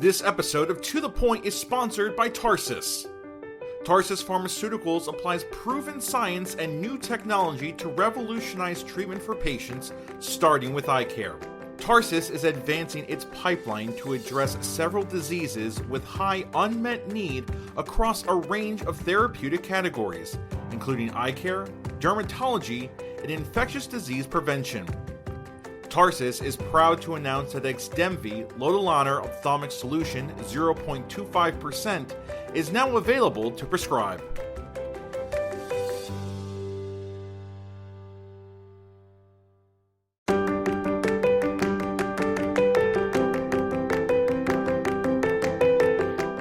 This episode of To The Point is sponsored by Tarsus. Tarsus Pharmaceuticals applies proven science and new technology to revolutionize treatment for patients, starting with eye care. Tarsus is advancing its pipeline to address several diseases with high unmet need across a range of therapeutic categories, including eye care, dermatology, and infectious disease prevention. Tarsus is proud to announce that Xdemvy Lotilaner Ophthalmic Solution 0.25% is now available to prescribe.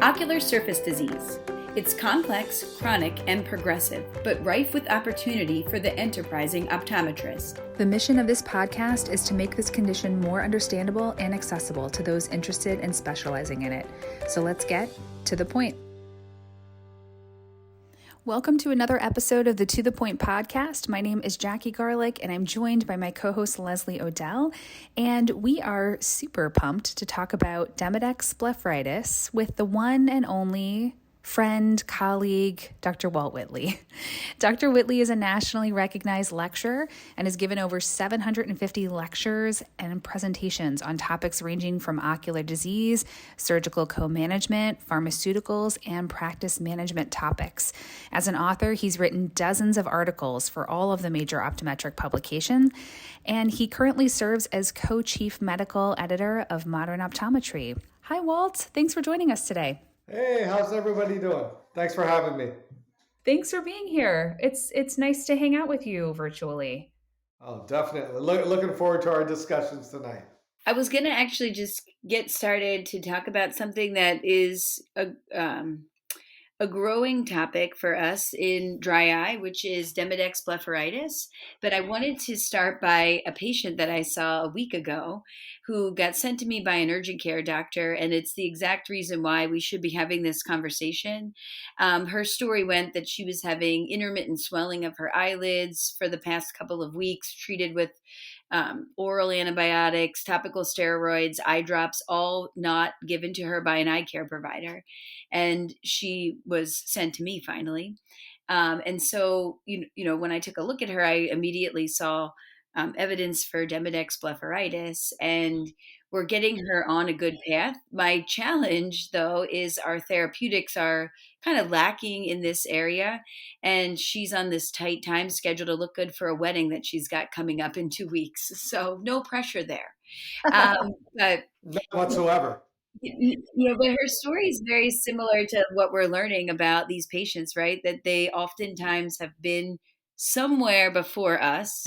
Ocular surface disease. It's complex, chronic, and progressive, but rife with opportunity for the enterprising optometrist. The mission of this podcast is to make this condition more understandable and accessible to those interested in specializing in it. So let's get to the point. Welcome to another episode of the To The Point podcast. My name is Jackie Garlich, and I'm joined by my co-host Leslie Odell. And we are super pumped to talk about Demodex Blepharitis with the one and only friend, colleague, Dr. Walt Whitley. Dr. Whitley is a nationally recognized lecturer and has given over 750 lectures and presentations on topics ranging from ocular disease, surgical co-management, pharmaceuticals, and practice management topics. As an author, he's written dozens of articles for all of the major optometric publications, and he currently serves as co-chief medical editor of Modern Optometry. Hi, Walt. Thanks for joining us today. Hey, how's everybody doing? Thanks for having me. Thanks for being here. It's nice to hang out with you virtually. Oh, definitely. Looking forward to our discussions tonight. I was going to actually just get started to talk about something that is a growing topic for us in dry eye, which is Demodex Blepharitis. But I wanted to start by a patient that I saw a week ago who got sent to me by an urgent care doctor. And it's the exact reason why we should be having this conversation. Her story went that she was having intermittent swelling of her eyelids for the past couple of weeks, treated with oral antibiotics, topical steroids, eye drops, all not given to her by an eye care provider. And she was sent to me finally. And so, when I took a look at her, I immediately saw evidence for Demodex Blepharitis, and we're getting her on a good path. My challenge, though, is our therapeutics are kind of lacking in this area, and she's on this tight time schedule to look good for a wedding that she's got coming up in 2 weeks. So no pressure there. But None whatsoever. but her story is very similar to what we're learning about these patients, right? That they oftentimes have been somewhere before us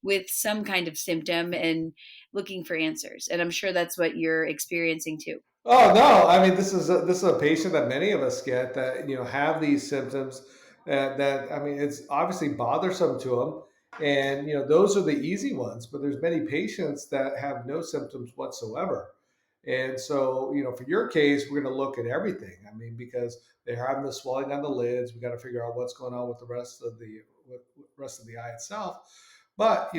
with some kind of symptom and looking for answers. And I'm sure that's what you're experiencing too. Oh no! I mean, this is a patient that many of us get that have these symptoms it's obviously bothersome to them, and those are the easy ones. But there's many patients that have no symptoms whatsoever. And so, for your case, we're going to look at everything. I mean, because they're having the swelling on the lids, we got to figure out what's going on with the rest of the eye itself. But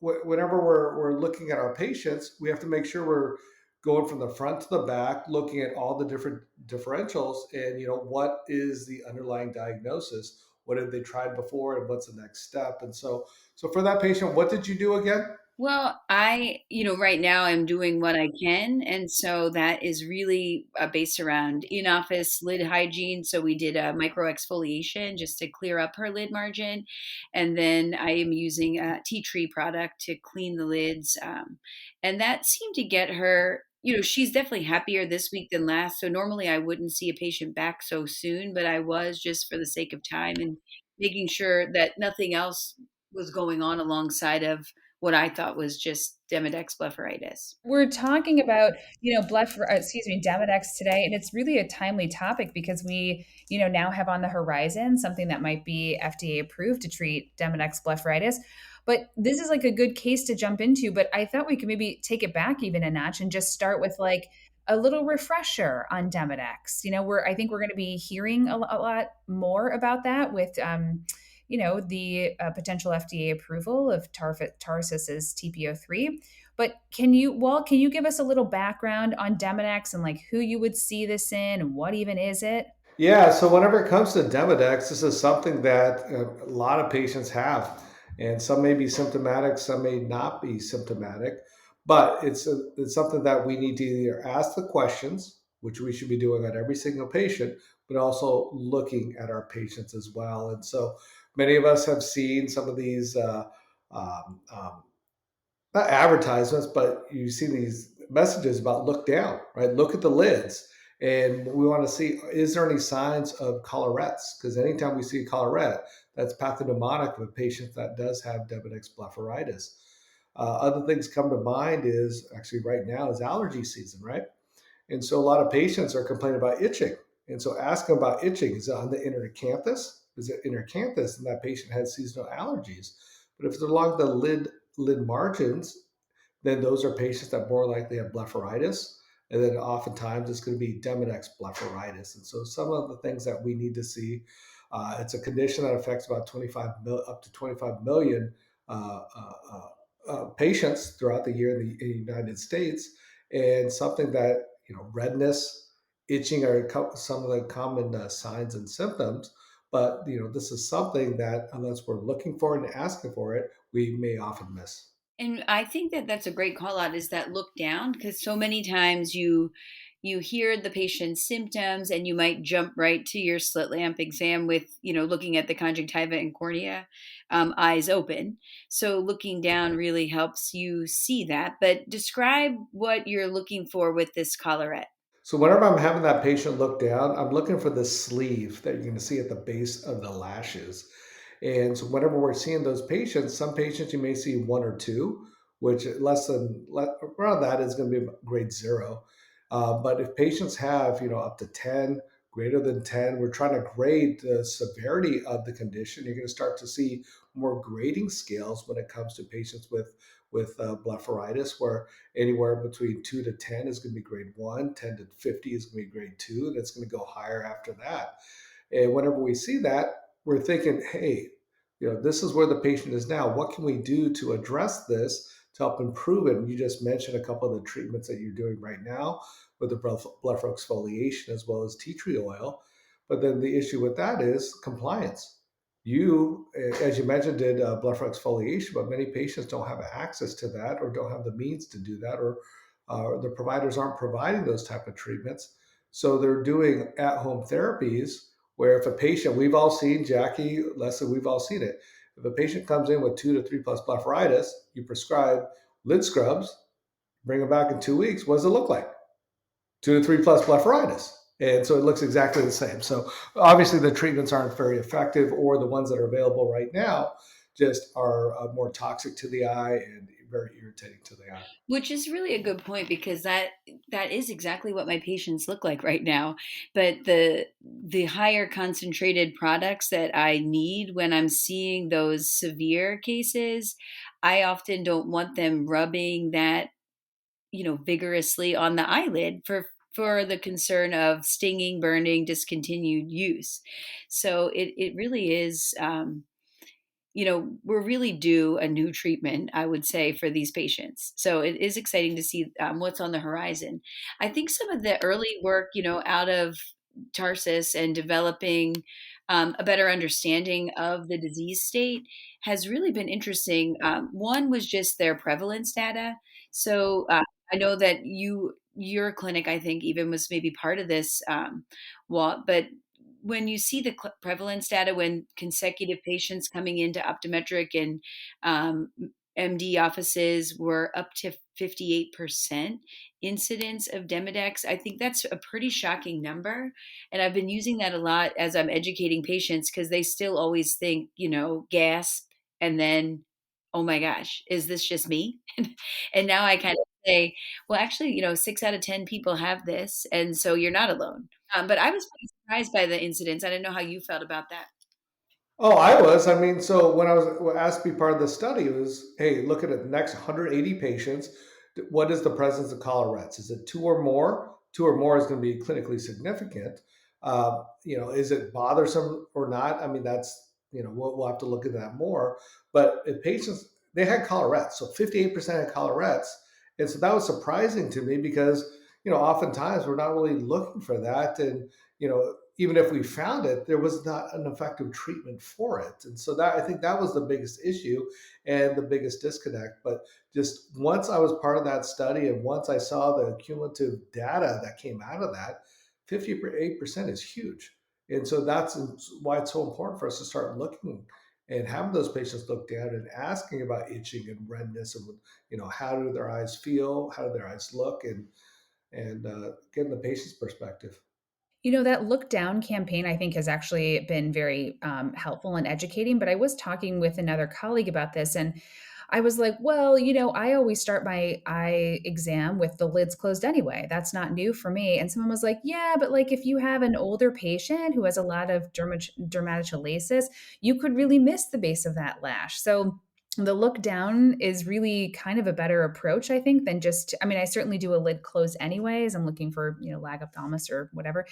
whenever we're looking at our patients, we have to make sure we're going from the front to the back, looking at all the different differentials, and what is the underlying diagnosis? What have they tried before, and what's the next step? And so for that patient, what did you do again? Well, right now I'm doing what I can. And so that is really based around in-office lid hygiene. So we did a micro exfoliation just to clear up her lid margin. And then I am using a tea tree product to clean the lids. And that seemed to get her, she's definitely happier this week than last. So normally I wouldn't see a patient back so soon, but I was just for the sake of time and making sure that nothing else was going on alongside of what I thought was just Demodex Blepharitis. We're talking about, Demodex today, and it's really a timely topic because we, now have on the horizon something that might be FDA approved to treat Demodex Blepharitis. But this is like a good case to jump into, but I thought we could maybe take it back even a notch and just start with like a little refresher on Demodex. I think we're going to be hearing a lot more about that with, the potential FDA approval of Tarsus's TP03. But Walt, can you give us a little background on Demodex and like who you would see this in and what even is it? Yeah, so whenever it comes to Demodex, this is something that a lot of patients have, and some may be symptomatic, some may not be symptomatic, but it's something that we need to either ask the questions, which we should be doing on every single patient, but also looking at our patients as well. And so many of us have seen some of these um, um, not advertisements, but you see these messages about look down, right? Look at the lids. And we want to see, is there any signs of collarettes? Because anytime we see a collarette, that's pathognomonic of a patient that does have Demodex blepharitis. Other things come to mind is actually right now is allergy season, right? And so a lot of patients are complaining about itching. And so ask them about itching. Is it on the inner canthus? Is it inner canthus? And that patient has seasonal allergies. But if it's along the lid margins, then those are patients that more likely have blepharitis. And then oftentimes it's going to be Demodex blepharitis. And so some of the things that we need to see, it's a condition that affects about up to 25 million patients throughout the year in the United States. And something that, redness, itching are some of the common signs and symptoms. But, this is something that unless we're looking for it and asking for it, we may often miss. And I think that that's a great call out, is that look down, because so many times you hear the patient's symptoms and you might jump right to your slit lamp exam with, looking at the conjunctiva and cornea, eyes open. So looking down really helps you see that. But describe what you're looking for with this collarette. So whenever I'm having that patient look down, I'm looking for the sleeve that you're going to see at the base of the lashes. And so whenever we're seeing those patients, some patients you may see one or two, which around that is going to be grade 0. But if patients have, up to 10, greater than 10, we're trying to grade the severity of the condition. You're going to start to see more grading scales when it comes to patients with blepharitis, where anywhere between 2 to 10 is going to be grade 1, 10 to 50 is going to be grade 2, and it's going to go higher after that. And whenever we see that, we're thinking, hey, this is where the patient is now. What can we do to address this to help improve it? And you just mentioned a couple of the treatments that you're doing right now with the blepharoexfoliation as well as tea tree oil. But then the issue with that is compliance. You, as you mentioned, did blepharoexfoliation, but many patients don't have access to that or don't have the means to do that, or the providers aren't providing those type of treatments. So they're doing at-home therapies where if a patient, we've all seen, Jackie, Leslie, we've all seen it. If a patient comes in with 2 to 3 plus blepharitis, you prescribe lid scrubs, bring them back in 2 weeks. What does it look like? 2 to 3 plus blepharitis. And so it looks exactly the same. So obviously the treatments aren't very effective, or the ones that are available right now just are more toxic to the eye and very irritating to the eye. Which is really a good point, because that is exactly what my patients look like right now. But the higher concentrated products that I need when I'm seeing those severe cases, I often don't want them rubbing that, vigorously on the eyelid for the concern of stinging, burning, discontinued use. So it really is, we're really due a new treatment, I would say, for these patients. So it is exciting to see what's on the horizon. I think some of the early work, out of Tarsus and developing a better understanding of the disease state has really been interesting. One was just their prevalence data. So I know that your clinic, I think, even was maybe part of this, Walt, but when you see the prevalence data, when consecutive patients coming into optometric and MD offices were up to 58% incidence of Demodex, I think that's a pretty shocking number. And I've been using that a lot as I'm educating patients, because they still always think, gasp, and then, oh my gosh, is this just me? And now I kind of say, well, actually, 6 out of 10 people have this. And so you're not alone. But I was pretty surprised by the incidents. I didn't know how you felt about that. Oh, I was. I mean, so when I was asked to be part of the study, it was, hey, look at the next 180 patients. What is the presence of collarettes? Is it 2 or more? 2 or more is going to be clinically significant. Is it bothersome or not? I mean, that's, we'll have to look at that more. But if patients, they had collarettes. So 58% had collarettes. And so that was surprising to me because, oftentimes we're not really looking for that. And, even if we found it, there was not an effective treatment for it. And so that I think that was the biggest issue and the biggest disconnect. But just once I was part of that study and once I saw the cumulative data that came out of that, 58% is huge. And so that's why it's so important for us to start looking and having those patients look down and asking about itching and redness and how do their eyes feel, how do their eyes look, and getting the patient's perspective. That look down campaign, I think, has actually been very helpful and educating. But I was talking with another colleague about this, and I was like, well, I always start my eye exam with the lids closed anyway. That's not new for me. And someone was like, yeah, but like if you have an older patient who has a lot of dermatochalasis, you could really miss the base of that lash. So the look down is really kind of a better approach, I think, than just, I mean, I certainly do a lid close anyways. I'm looking for, lag ophthalmos or whatever.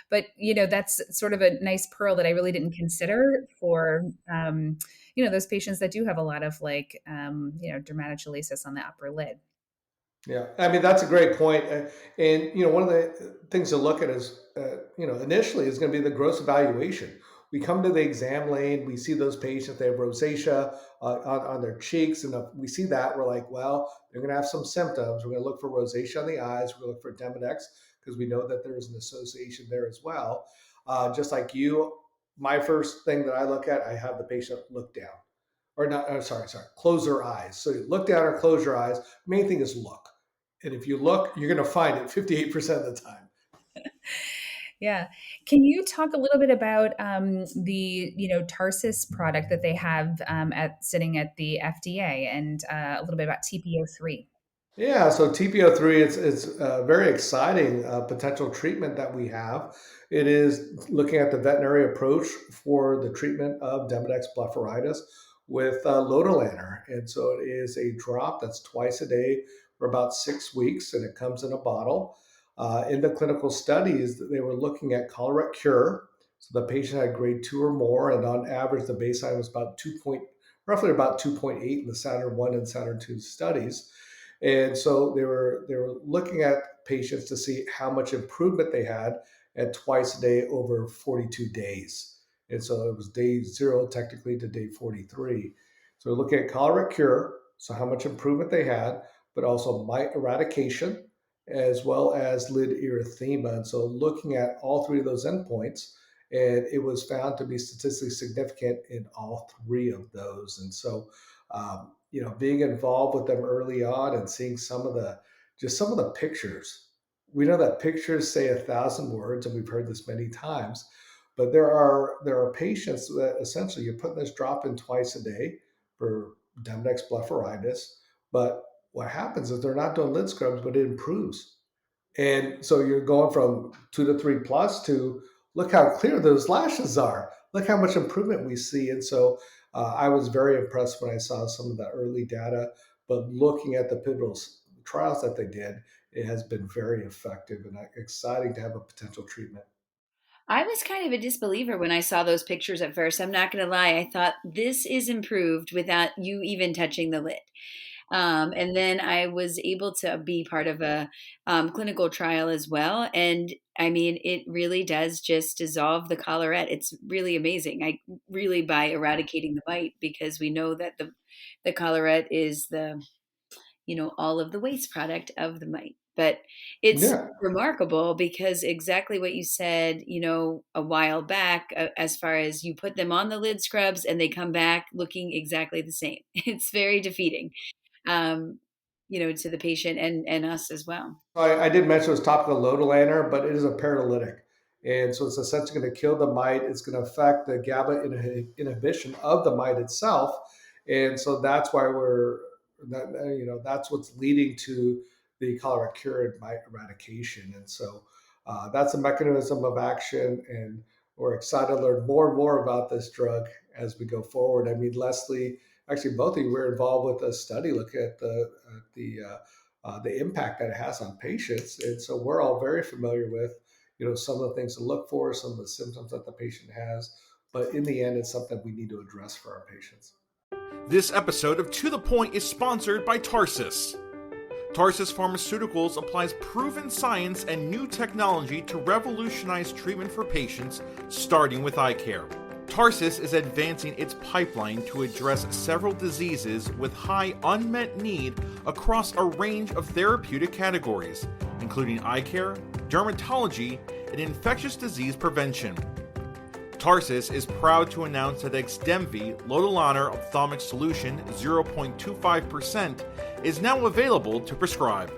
But, that's sort of a nice pearl that I really didn't consider for, those patients that do have a lot of like, dermatochalasis on the upper lid. Yeah, I mean that's a great point. And one of the things to look at is, initially is going to be the gross evaluation. We come to the exam lane, we see those patients, they have rosacea on their cheeks, and if we see that, we're like, well, they're going to have some symptoms. We're going to look for rosacea on the eyes. We're going to look for Demodex because we know that there is an association there as well. Just like you, my first thing that I look at, I have the patient look down, or not. Sorry, close their eyes. So you look down or close your eyes. Main thing is look. And if you look, you're going to find it 58% of the time. Yeah. Can you talk a little bit about the Tarsus product that they have at sitting at the FDA and a little bit about TPO3? Yeah, so TPO3, it's a very exciting potential treatment that we have. It is looking at the veterinary approach for the treatment of Demodex blepharitis with lotilaner. And so it is a drop that's twice a day for about 6 weeks, and it comes in a bottle. In the clinical studies, they were looking at cholera cure. So the patient had grade 2 or more, and on average, the baseline was about roughly about 2.8 in the Saturn 1 and Saturn 2 studies. And so they were looking at patients to see how much improvement they had at twice a day over 42 days. And so it was day 0 technically to day 43. So we're looking at cholera cure, so how much improvement they had, but also mite eradication as well as lid erythema. And so looking at all three of those endpoints, and it was found to be statistically significant in all three of those. And so being involved with them early on and seeing some of the pictures. We know that pictures say 1,000 words, and we've heard this many times. But there are patients that essentially you're putting this drop in twice a day for Demodex blepharitis. But what happens is they're not doing lid scrubs, but it improves. And so you're going from 2 to 3 plus to look how clear those lashes are. Look how much improvement we see. And so I was very impressed when I saw some of the early data. But looking at the pivotal trials that they did, it has been very effective and exciting to have a potential treatment. I was kind of a disbeliever when I saw those pictures at first. I'm not going to lie. I thought this is improved without you even touching the lid. And then I was able to be part of a clinical trial as well. And I mean, it really does just dissolve the collarette. It's really amazing. I really by eradicating the mite because we know that the collarette is all of the waste product of the mite. But it's Yeah. remarkable because exactly what you said, a while back, as far as you put them on the lid scrubs and they come back looking exactly the same. It's very defeating, um, to the patient and us as well. I did mention it was topical lotilaner, but it is a paralytic. And so it's essentially going to kill the mite. It's going to affect the GABA inhibition of the mite itself. And so that's why that's what's leading to the cholera cured mite eradication. And so that's a mechanism of action. And we're excited to learn more and more about this drug as we go forward. I mean, Leslie, actually, both of you were involved with a study looking at the impact that it has on patients. And so we're all very familiar with, some of the things to look for, some of the symptoms that the patient has. But in the end, it's something we need to address for our patients. This episode of To The Point is sponsored by Tarsus. Tarsus Pharmaceuticals applies proven science and new technology to revolutionize treatment for patients, starting with eye care. Tarsus is advancing its pipeline to address several diseases with high unmet need across a range of therapeutic categories, including eye care, dermatology, and infectious disease prevention. Tarsus is proud to announce that Xdemvy Lotilaner Ophthalmic Solution 0.25% is now available to prescribe.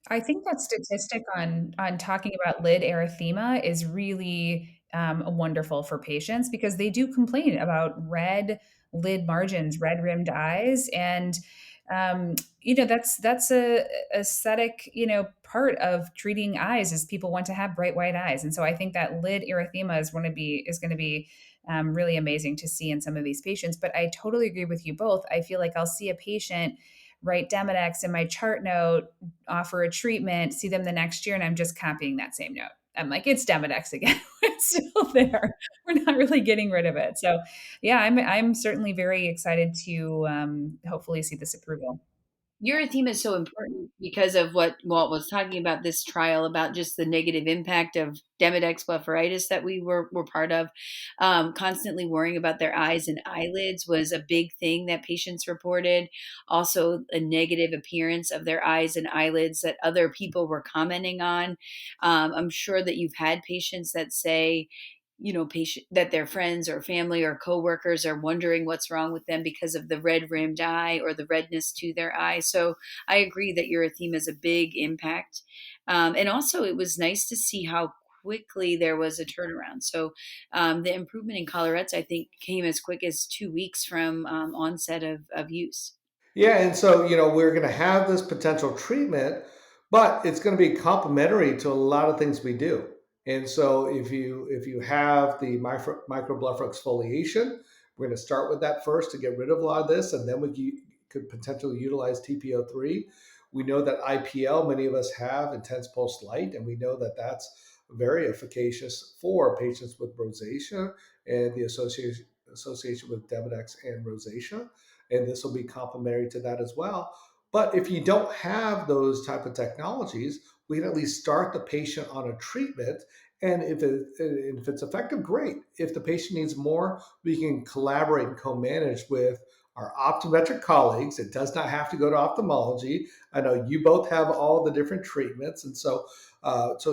I think that statistic on talking about lid erythema is really wonderful for patients because they do complain about red lid margins, red rimmed eyes, and that's a aesthetic part of treating eyes is people want to have bright white eyes, and so I think that lid erythema is going to be really amazing to see in some of these patients. But I totally agree with you both. I feel like I'll see a patient write Demodex in my chart note, offer a treatment, see them the next year, and I'm just copying that same note. I'm like, it's Demodex again. It's still there. We're not really getting rid of it. So, yeah, I'm certainly very excited to hopefully see this approval. Urethema is so important because of what Walt was talking about, this trial about just the negative impact of Demodex blepharitis that we were part of. Constantly worrying about their eyes and eyelids was a big thing that patients reported. Also, a negative appearance of their eyes and eyelids that other people were commenting on. I'm sure that you've had patients that say, patient that their friends or family or coworkers are wondering what's wrong with them because of the red rimmed eye or the redness to their eye. So I agree that erythema is a big impact. And also it was nice to see how quickly there was a turnaround. So the improvement in collarettes, I think, came as quick as 2 weeks from onset of use. Yeah, and so we're going to have this potential treatment, but it's going to be complementary to a lot of things we do. And so if you have the microblepharoxylation exfoliation, we're going to start with that first to get rid of a lot of this, and then could potentially utilize TPO3. We know that IPL, many of us have intense pulse light, and we know that that's very efficacious for patients with rosacea and the association with Demodex and rosacea, and this will be complementary to that as well. But if you don't have those type of technologies, we can at least start the patient on a treatment. And if it's effective, great. If the patient needs more, we can collaborate and co-manage with our optometric colleagues. It does not have to go to ophthalmology. I know you both have all the different treatments. And so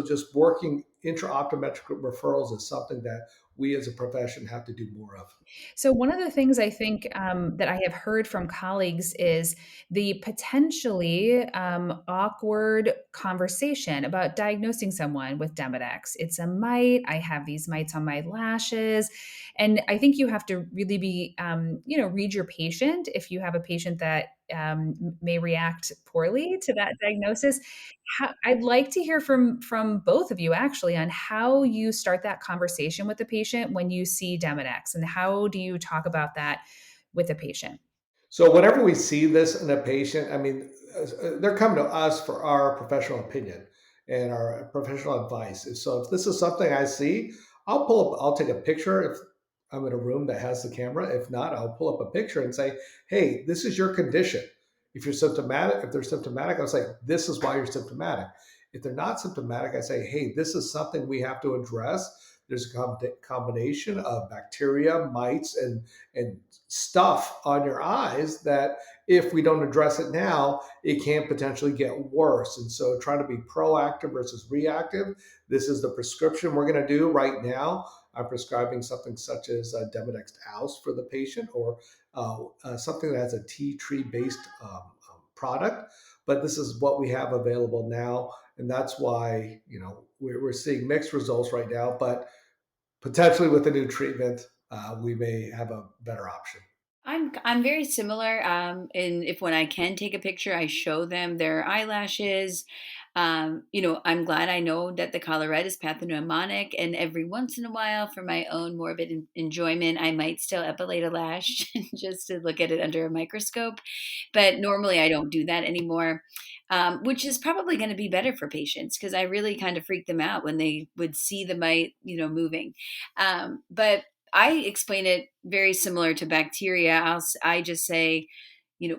just working intra-optometric referrals is something that we as a profession have to do more of. So, one of the things I think that I have heard from colleagues is the potentially awkward conversation about diagnosing someone with Demodex. It's a mite. I have these mites on my lashes. And I think you have to really be, read your patient if you have a patient that may react poorly to that diagnosis. I'd like to hear from both of you actually on how you start that conversation with the patient when you see Demodex, and how do you talk about that with a patient? So whenever we see this in a patient, I mean, they're coming to us for our professional opinion and our professional advice. So if this is something I see, I'll take a picture if I'm in a room that has the camera. If not, I'll pull up a picture and say, hey, this is your condition. If they're symptomatic, I'll say, this is why you're symptomatic. If they're not symptomatic, I say, hey, this is something we have to address. There's a combination of bacteria, mites, and stuff on your eyes that if we don't address it now, it can potentially get worse. And so trying to be proactive versus reactive, this is the prescription we're going to do right now. I'm prescribing something such as Demodex Aus for the patient, or something that has a tea tree based product. But this is what we have available now. And that's why, we're seeing mixed results right now, but potentially with a new treatment, we may have a better option. I'm very similar. And if when I can take a picture, I show them their eyelashes. I'm glad I know that the collarette is pathognomonic, and every once in a while, for my own morbid enjoyment, I might still epilate a lash just to look at it under a microscope. But normally, I don't do that anymore, which is probably going to be better for patients because I really kind of freak them out when they would see the mite, moving. But I explain it very similar to bacteria. I just say,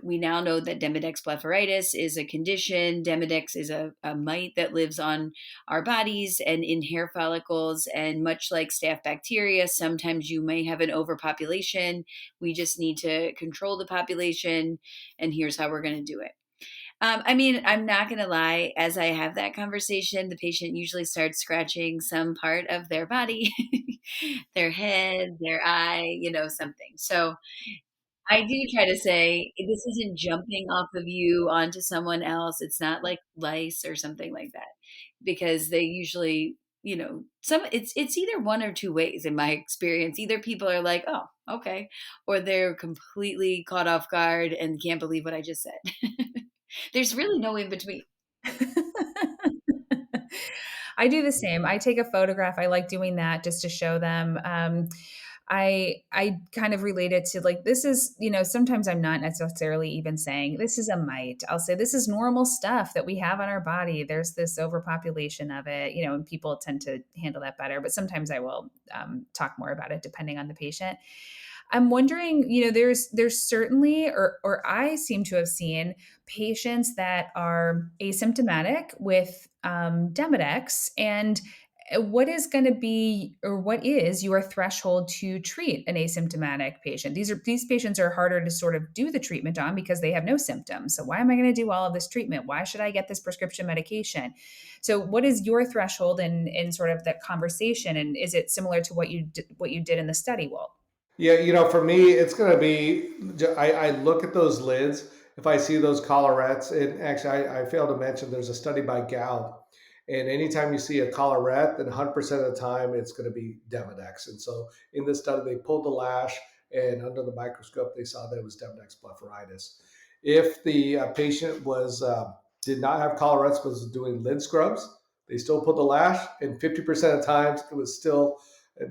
we now know that Demodex blepharitis is a condition. Demodex is a mite that lives on our bodies and in hair follicles. And much like staph bacteria, sometimes you may have an overpopulation. We just need to control the population. And here's how we're going to do it. I'm not going to lie. As I have that conversation, the patient usually starts scratching some part of their body, their head, their eye, something. So I do try to say, this isn't jumping off of you onto someone else. It's not like lice or something like that, because they usually, it's either one or two ways in my experience. Either people are like, oh, okay, or they're completely caught off guard and can't believe what I just said. There's really no in between. I do the same. I take a photograph. I like doing that just to show them. I kind of relate it to like, this is, sometimes I'm not necessarily even saying this is a mite. I'll say this is normal stuff that we have on our body. There's this overpopulation of it, and people tend to handle that better. But sometimes I will talk more about it depending on the patient. I'm wondering, there's certainly, or I seem to have seen patients that are asymptomatic with Demodex, and what is going to be, or what is your threshold to treat an asymptomatic patient? These patients are harder to sort of do the treatment on because they have no symptoms. So why am I going to do all of this treatment? Why should I get this prescription medication? So what is your threshold in sort of that conversation? And is it similar to what you did in the study, Walt? Yeah, for me, it's going to be, I look at those lids. If I see those collarettes, and actually, I failed to mention there's a study by Gal. And anytime you see a collarette, then 100% of the time it's going to be Demodex. And so in this study, they pulled the lash, and under the microscope, they saw that it was Demodex blepharitis. If the patient did not have collarettes, was doing lid scrubs, they still pulled the lash, and 50% of times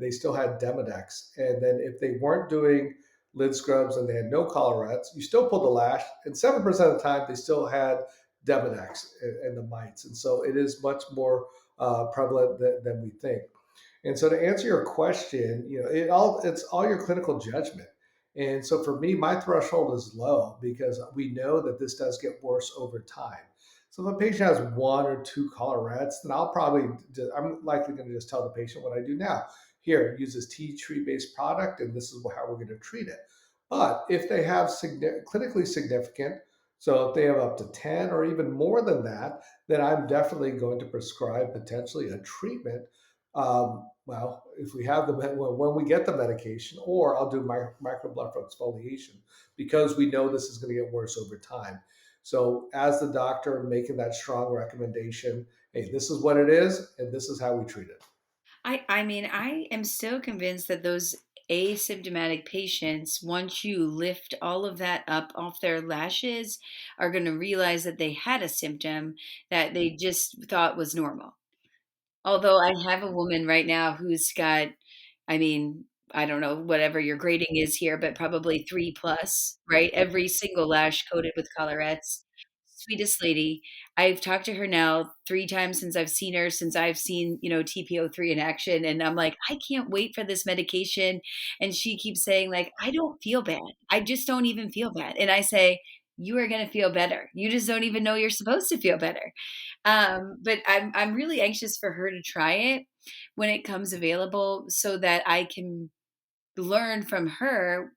they still had Demodex. And then if they weren't doing lid scrubs and they had no collarettes, you still pulled the lash, and 7% of the time they still had Demodex and the mites. And so it is much more prevalent than we think. And so to answer your question, it's all your clinical judgment. And so for me, my threshold is low because we know that this does get worse over time. So if a patient has one or two collarettes, then I'm likely going to just tell the patient what I do now. Here, use this tea tree based product, and this is how we're going to treat it. But if they have clinically significant, so if they have up to 10 or even more than that, then I'm definitely going to prescribe potentially a treatment. If we have when we get the medication, or I'll do microblepharoid exfoliation because we know this is going to get worse over time. So as the doctor making that strong recommendation, hey, this is what it is, and this is how we treat it. I am still convinced that those asymptomatic patients, once you lift all of that up off their lashes, are going to realize that they had a symptom that they just thought was normal. Although I have a woman right now who's got, I mean, I don't know, whatever your grading is here, but probably 3 plus, right? Every single lash coated with collarettes. Sweetest lady. I've talked to her now 3 times since I've seen her, since I've seen, TP03 in action. And I'm like, I can't wait for this medication. And she keeps saying, like, I don't feel bad. I just don't even feel bad. And I say, you are going to feel better. You just don't even know you're supposed to feel better. But I'm really anxious for her to try it when it comes available so that I can learn from her.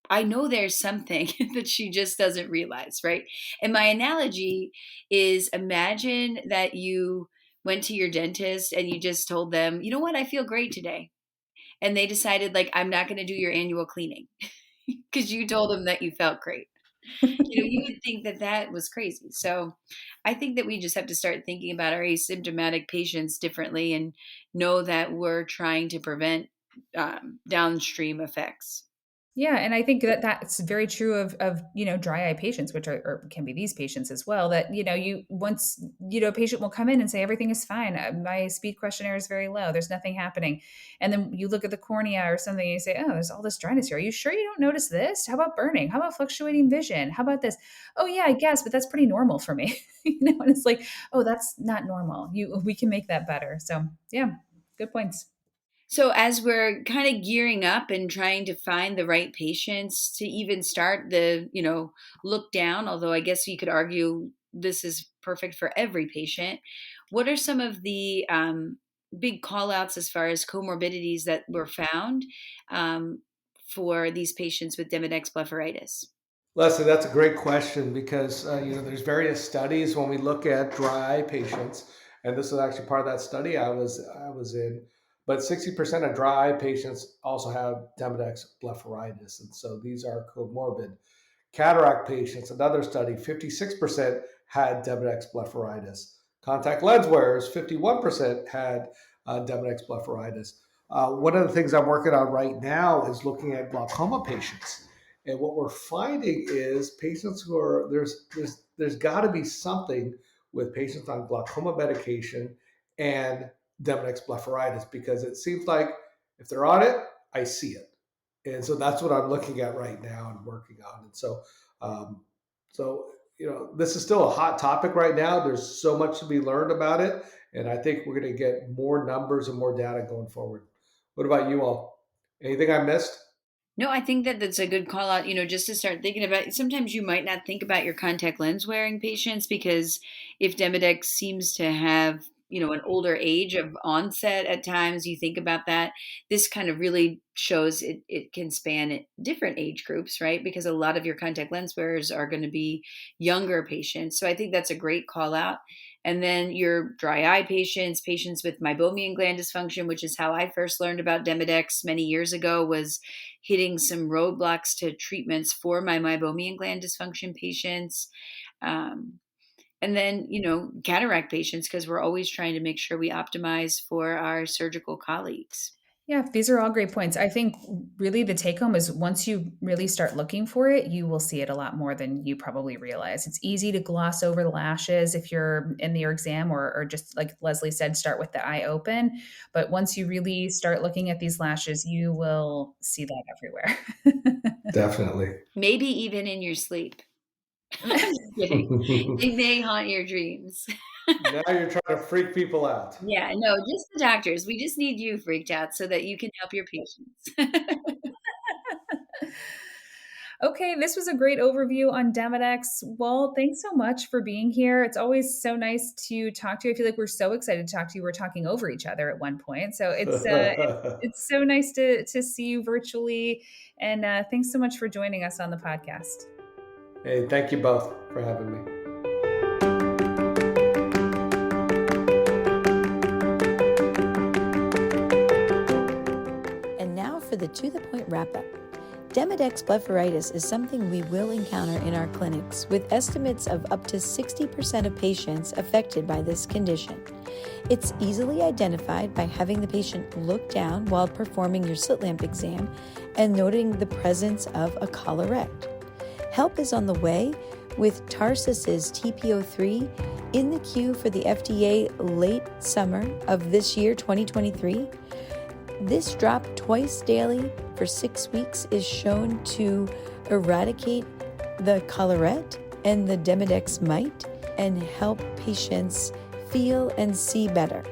I know there's something that she just doesn't realize, right? And my analogy is, imagine that you went to your dentist and you just told them, you know what, I feel great today. And they decided, like, I'm not going to do your annual cleaning because you told them that you felt great. You would think that that was crazy. So I think that we just have to start thinking about our asymptomatic patients differently and know that we're trying to prevent downstream effects. Yeah, and I think that that's very true of dry eye patients, which are or can be these patients as well. That you once a patient will come in and say everything is fine. My speed questionnaire is very low. There's nothing happening, and then you look at the cornea or something, and you say, oh, there's all this dryness here. Are you sure you don't notice this? How about burning? How about fluctuating vision? How about this? Oh yeah, I guess, but that's pretty normal for me. And it's like, oh, that's not normal. We can make that better. So yeah, good points. So as we're kind of gearing up and trying to find the right patients to even start the, look down, although I guess you could argue this is perfect for every patient, what are some of the big call outs as far as comorbidities that were found um, for these patients with Demodex blepharitis? Leslie, that's a great question because there's various studies when we look at dry eye patients, and this is actually part of that study I was in. But 60% of dry eye patients also have Demodex blepharitis, and so these are comorbid. Cataract patients, another study, 56% had Demodex blepharitis. Contact lens wearers, 51% had Demodex blepharitis. One of the things I'm working on right now is looking at glaucoma patients. And what we're finding is patients who are there's got to be something with patients on glaucoma medication and Demodex blepharitis, because it seems like if they're on it, I see it. And so that's what I'm looking at right now and working on. And so, um, this is still a hot topic right now. There's so much to be learned about it, and I think we're going to get more numbers and more data going forward. What about you all? Anything I missed? No, I think that that's a good call out, just to start thinking about. Sometimes you might not think about your contact lens wearing patients because if Demodex seems to have, an older age of onset at times, you think about that. This kind of really shows it can span different age groups, right? Because a lot of your contact lens wearers are going to be younger patients. So I think that's a great call out. And then your dry eye patients with meibomian gland dysfunction, which is how I first learned about Demodex many years ago, was hitting some roadblocks to treatments for my meibomian gland dysfunction patients. And then, cataract patients, because we're always trying to make sure we optimize for our surgical colleagues. Yeah, these are all great points. I think really the take home is once you really start looking for it, you will see it a lot more than you probably realize. It's easy to gloss over the lashes if you're in your exam or just like Leslie said, start with the eye open. But once you really start looking at these lashes, you will see that everywhere. Definitely. Maybe even in your sleep. I'm just kidding. They may haunt your dreams. Now you're trying to freak people out. Yeah, no, just the doctors. We just need you freaked out so that you can help your patients. Okay, this was a great overview on Demodex. Well, thanks so much for being here. It's always so nice to talk to you. I feel like we're so excited to talk to you. We're talking over each other at one point, so it's so nice to see you virtually. And thanks so much for joining us on the podcast. Hey, thank you both for having me. And now for the To The Point wrap-up. Demodex blepharitis is something we will encounter in our clinics, with estimates of up to 60% of patients affected by this condition. It's easily identified by having the patient look down while performing your slit lamp exam and noting the presence of a collarette. Help is on the way with Tarsus's TP03 in the queue for the FDA late summer of this year, 2023. This drop twice daily for 6 weeks is shown to eradicate the collarette and the Demodex mite and help patients feel and see better.